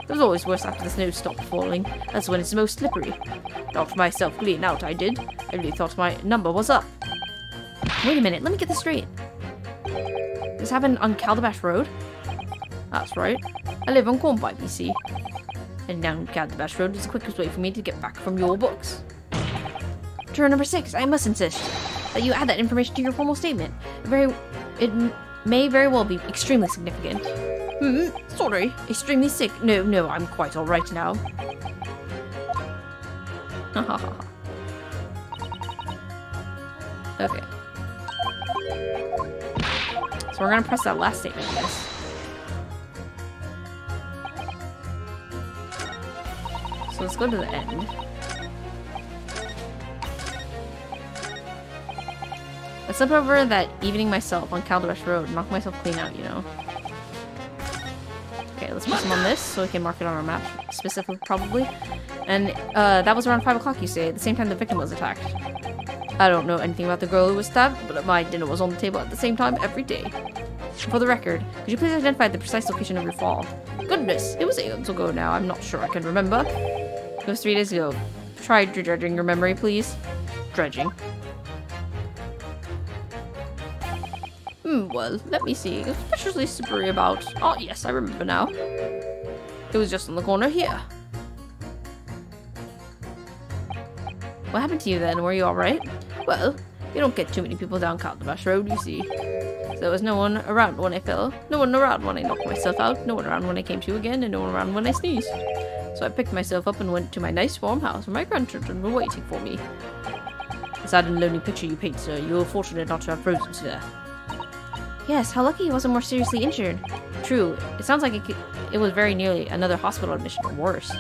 It was always worse after the snow stopped falling. That's when it's most slippery. Knocked myself clean out, I did. I really thought my number was up. Wait a minute, let me get this straight. This happened on Calabash Road? That's right. I live on Cornpipe, you see. And down Calabash Road is the quickest way for me to get back from your books. Juror number 6, I must insist that you add that information to your formal statement. It may very well be extremely significant. Sorry. Extremely sick. No, I'm quite alright now. Okay. So we're gonna press that last statement, I guess. So let's go to the end. Let's slip over that evening myself on Calabash Road and knock myself clean out, you know. Okay, let's press him on this so we can mark it on our map, specifically, probably. And that was around 5 o'clock, you say, at the same time the victim was attacked. I don't know anything about the girl who was stabbed, but my dinner was on the table at the same time every day. For the record, could you please identify the precise location of your fall? Goodness, it was aeons ago now. I'm not sure I can remember. It was 3 days ago. Try dredging your memory, please. Dredging. Well, let me see. Especially slippery about. Oh, yes, I remember now. It was just in the corner here. What happened to you then? Were you alright? Well, you don't get too many people down Calabash Road, you see. So there was no one around when I fell. No one around when I knocked myself out. No one around when I came to again. And no one around when I sneezed. So I picked myself up and went to my nice warm house where my grandchildren were waiting for me. The sad and lonely picture you paint, sir. You were fortunate not to have frozen to death. Yes, how lucky he wasn't more seriously injured. True. It sounds like it was very nearly another hospital admission or worse.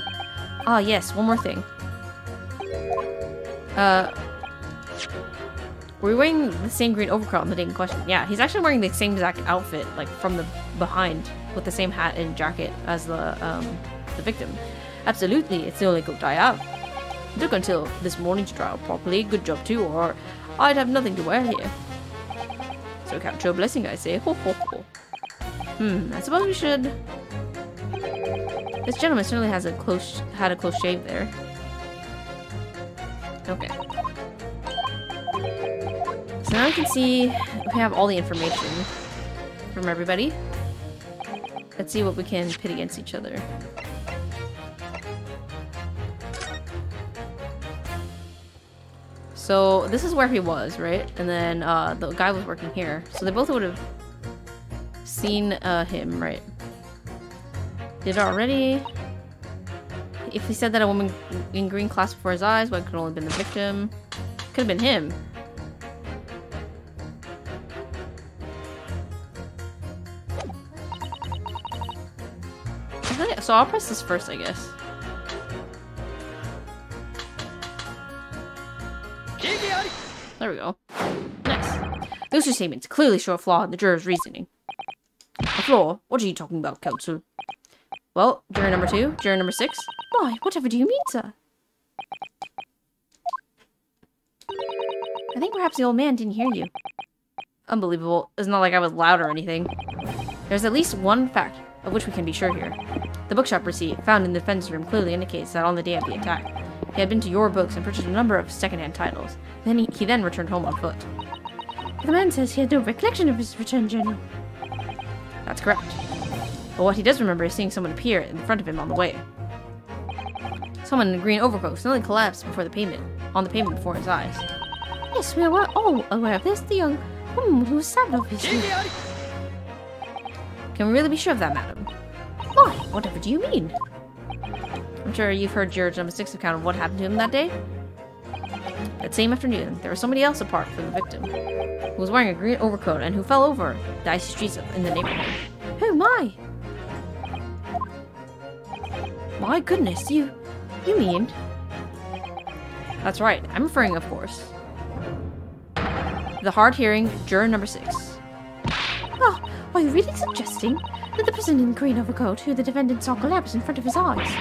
Ah, yes. One more thing. Were you wearing the same green overcoat on the day in question? Yeah, he's actually wearing the same exact outfit, like from the behind, with the same hat and jacket as the victim. Absolutely, it's the only coat I have. It took until this morning to dry out properly. Good job too, or I'd have nothing to wear here. So count your blessing, I say. Ho ho ho. I suppose we should. This gentleman certainly has had a close shave there. Okay. So now we can see we have all the information from everybody. Let's see what we can pit against each other. So this is where he was, right? And then the guy was working here. So they both would have seen him, right? Did already. If he said that a woman in green clasped before his eyes, well, it could only have been the victim. Could have been him. So I'll press this first, I guess. There we go. Nice. Those two statements clearly show a flaw in the juror's reasoning. A flaw? What are you talking about, counsel? Well, juror number 2, juror number 6. Why, whatever do you mean, sir? I think perhaps the old man didn't hear you. Unbelievable. It's not like I was loud or anything. There's at least one fact of which we can be sure here. The bookshop receipt found in the defense room clearly indicates that on the day of the attack, he had been to your books and purchased a number of secondhand titles. Then he then returned home on foot. The man says he had no recollection of his return journey. That's correct. But what he does remember is seeing someone appear in front of him on the way. Someone in a green overcoat suddenly collapsed before the pavement, on the pavement before his eyes. Yes, we are all aware of this. The young woman who was stabbed, obviously. Can we really be sure of that, madam? Why? Whatever do you mean? I'm sure you've heard Juror number 6 account of what happened to him that day. That same afternoon, there was somebody else apart from the victim, who was wearing a green overcoat and who fell over the icy streets in the neighborhood. Oh my! My goodness, you mean? That's right, I'm referring, of course, the hard-hearing Juror number 6. Oh, are you really suggesting that the person in the green overcoat who the defendant saw collapse in front of his eyes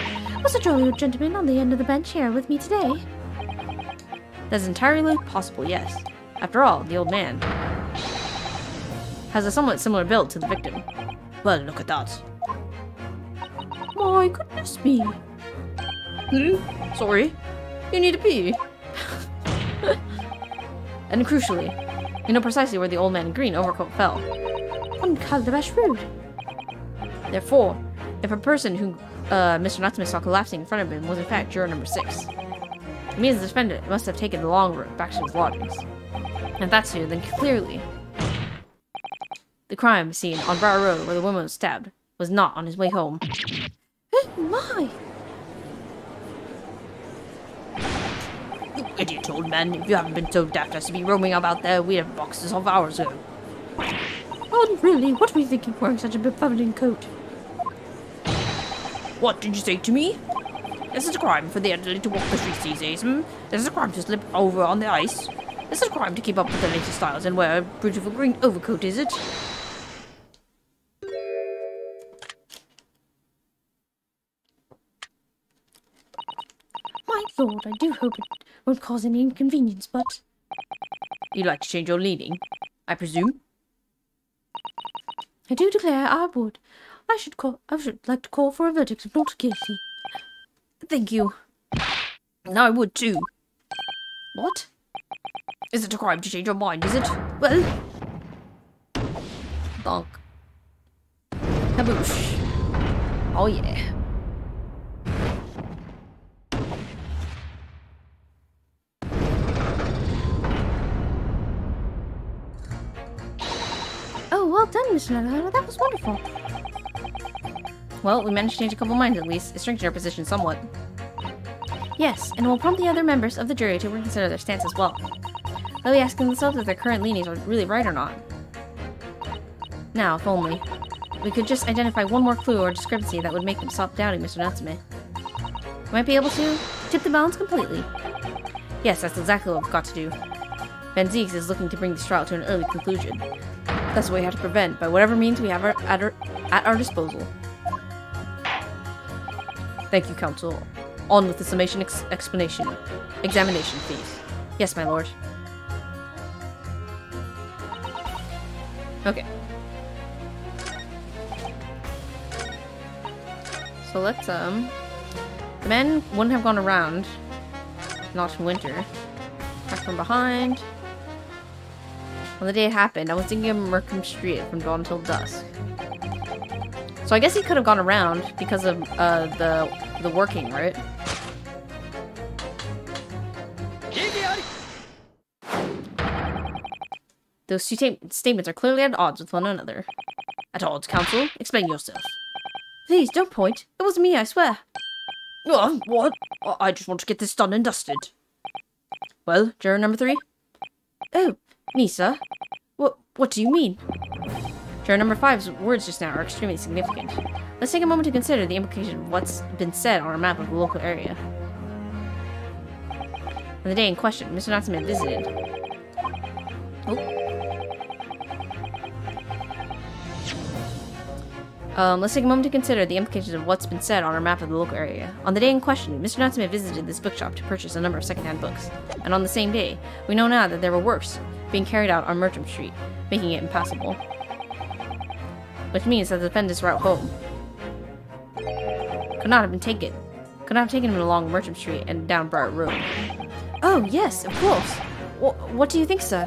Was a jolly old gentleman on the end of the bench here with me today? That's entirely possible, yes. After all, the old man has a somewhat similar build to the victim. Well, look at that. My goodness me. Sorry? You need to pee. And crucially, you know precisely where the old man in green overcoat fell. On Calabash Road. Therefore, if a person who Mr. Natsume saw collapsing in front of him was in fact juror number 6, it means the defendant must have taken the long route back to his lodgings. And if that's true, then clearly the crime scene on Brower Road where the woman was stabbed was not on his way home. Oh my! You idiot old man, if you haven't been so daft as to be roaming about there, we'd have boxes of hours ago. Oh, really? What were you thinking wearing such a befuddling coat? What did you say to me? Is it a crime for the elderly to walk the streets these days, Is it a crime to slip over on the ice? Is it a crime to keep up with the latest styles and wear a beautiful green overcoat, is it? My lord, I do hope it won't cause any inconvenience, but... You'd like to change your leading, I presume? I do declare I would. I should like to call for a verdict of not guilty. Thank you. Now I would too. What? Is it a crime to change your mind, is it? Well... Bonk. Kaboosh. Oh yeah. Oh, well done, Mr. Nagano. That was wonderful. Well, we managed to change a couple minds at least. It strengthened our position somewhat. Yes, and will prompt the other members of the jury to reconsider their stance as well. They'll be asking themselves if their current leanings are really right or not. Now, if only we could just identify one more clue or discrepancy that would make them stop doubting Mr. Natsume. We might be able to tip the balance completely. Yes, that's exactly what we've got to do. Van Zieks is looking to bring this trial to an early conclusion. That's what we have to prevent by whatever means we have at our disposal. Thank you, counsel. On with the summation examination, please. Yes, my lord. Okay. So let's, the men wouldn't have gone around, not in winter. Back from behind. On the day it happened, I was thinking of Markham Street from dawn until dusk. So I guess he could have gone around because of, the working, right? Those two statements are clearly at odds with one another. At odds, counsel? Explain yourself. Please, don't point. It wasn't me, I swear. What? I just want to get this done and dusted. Well, juror number 3? Oh, me, sir? What do you mean? Juror number 5's words just now are extremely significant. Let's take a moment to consider the implication of what's been said on a map of the local area. On the day in question, Mr. Natsume visited. Let's take a moment to consider the implications of what's been said on our map of the local area. On the day in question, Mr. Natsume visited this bookshop to purchase a number of secondhand books. And on the same day, we know now that there were works being carried out on Merchant Street, making it impassable. Which means that the defendant's route home could not have taken him along Merchant Street and down Briar Road. Oh, yes, of course. What do you think, sir?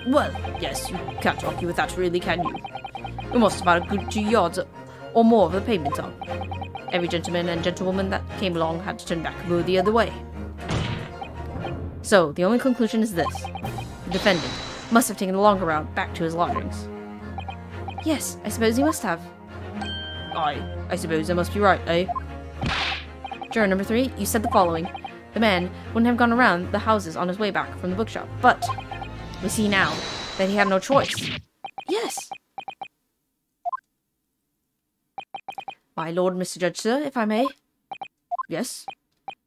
Well, yes, you can't argue with that, really, can you? We must have had a good 2 yards or more of the pavement up. Every gentleman and gentlewoman that came along had to turn back and go the other way. So, the only conclusion is this. The defendant must have taken the longer route back to his lodgings. Yes, I suppose he must have. I suppose I must be right, eh? Juror number 3, you said the following. The man wouldn't have gone around the houses on his way back from the bookshop, but we see now that he had no choice. Yes. My lord, Mr. Judge, sir, if I may. Yes.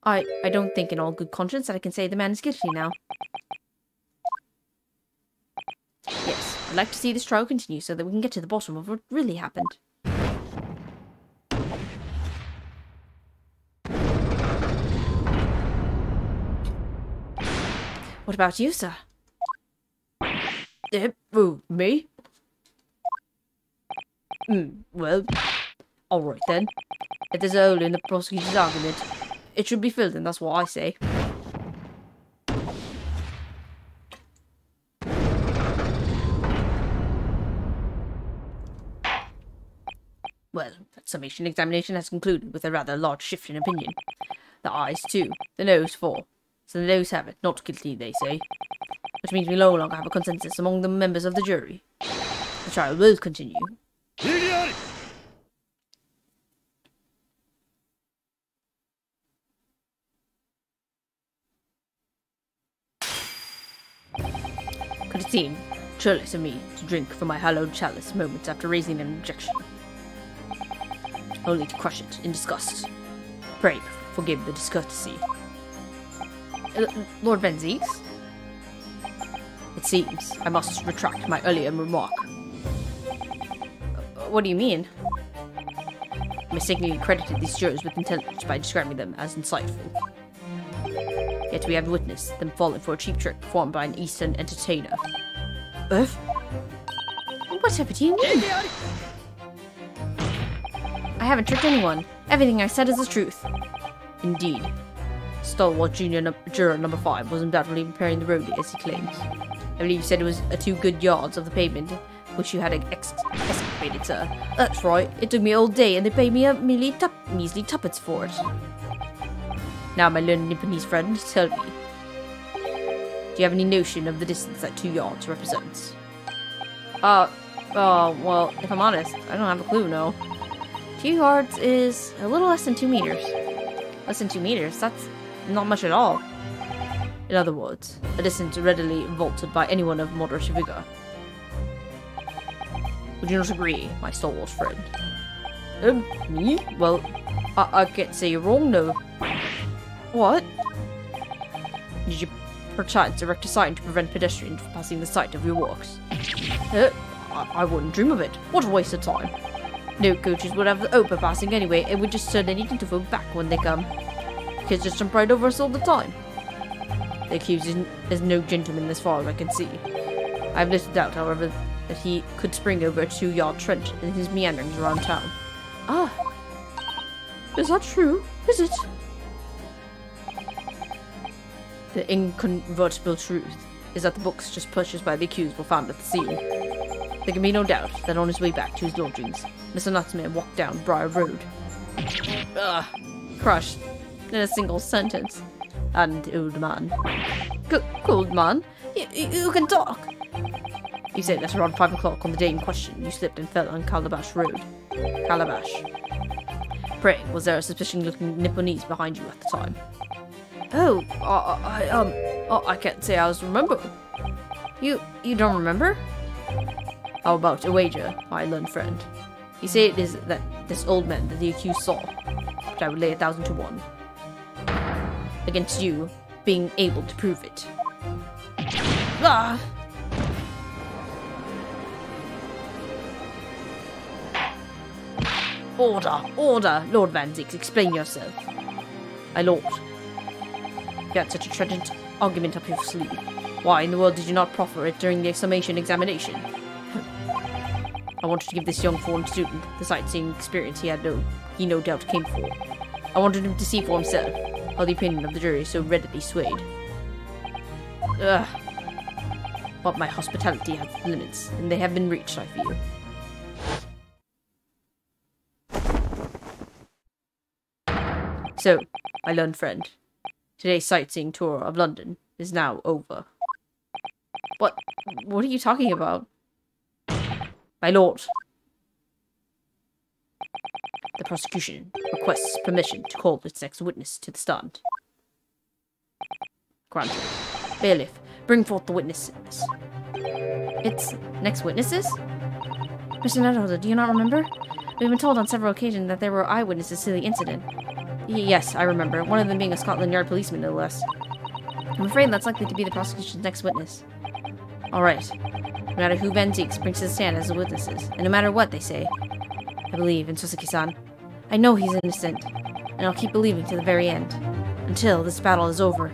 I don't think in all good conscience that I can say the man is guilty now. Yes, I'd like to see this trial continue so that we can get to the bottom of what really happened. What about you, sir? Who, me? Well, alright then. If there's a hole in the prosecutor's argument, it should be filled in, that's what I say. Well, that summation examination has concluded with a rather large shift in opinion. The ayes 2, the noes 4. So the noes have it, not guilty, they say. Which means we no longer have a consensus among the members of the jury. The trial will continue. Could it seem churlish of me to drink from my hallowed chalice moments after raising an objection, only to crush it in disgust? Pray forgive the discourtesy. Lord Van Zieks? It seems I must retract my earlier remark. What do you mean? I mistakenly credited these jurors with intelligence by describing them as insightful. Yet we have witnessed them falling for a cheap trick performed by an Eastern entertainer. Whatever do you mean? I haven't tricked anyone. Everything I said is the truth. Indeed. Stalwart Juror number 5 was undoubtedly preparing the roadie as he claims. I believe you said it was 2 good yards of the pavement which you had excavated, sir. That's right. It took me all day and they paid me a measly tuppence for it. Now, my learned Nipponese friend, tell me, do you have any notion of the distance that 2 yards represents? Well, if I'm honest, I don't have a clue, no. 2 yards is a little less than 2 meters. Less than 2 meters? That's not much at all. In other words, a distance readily vaulted by anyone of moderate vigor. Would you not agree, my stalwart friend? Me? Well, I can't say you're wrong, no. What? Did you perchance erect a sign to prevent pedestrians from passing the site of your works? I wouldn't dream of it. What a waste of time. No coaches would have the Opa passing anyway, and would just turn any gentlefolk back when they come. Kids just jump right over us all the time. The accused is no gentleman as far as I can see. I have little doubt, however, that he could spring over a 2-yard trench in his meanderings around town. Ah. Is that true? Is it? The incontrovertible truth is that the books just purchased by the accused were found at the scene. There can be no doubt that on his way back to his lodgings, Mr. Nutsmere walked down Briar Road. Crushed in a single sentence. And old man. Old man? You can talk. You say that around 5 o'clock on the day in question, you slipped and fell on Calabash Road. Calabash. Pray, was there a suspicious-looking Nipponese behind you at the time? I can't say I was remember. You don't remember? How about a wager, my learned friend? You say it is that this old man that the accused saw, but I would lay 1,000 to 1 against you being able to prove it. Ah! Order! Order! Lord Van Zieks, explain yourself. My lord, you had such a trenchant argument up your sleeve. Why in the world did you not proffer it during the summation examination? I wanted to give this young foreign student the sightseeing experience he no doubt came for. I wanted him to see for himself how the opinion of the jury is so readily swayed. But my hospitality has limits, and they have been reached, I fear. So, my learned friend, today's sightseeing tour of London is now over. What are you talking about? My lord, the prosecution requests permission to call its next witness to the stand. Granted. Bailiff, bring forth the witnesses. Its next witnesses? Mr. Nuttall, do you not remember? We've been told on several occasions that there were eyewitnesses to the incident. Yes, I remember. One of them being a Scotland Yard policeman, no less. I'm afraid that's likely to be the prosecution's next witness. Alright. No matter who Van Zieks brings to the stand as the witnesses, and no matter what they say, I believe in Suzuki-san. I know he's innocent, and I'll keep believing to the very end, until this battle is over.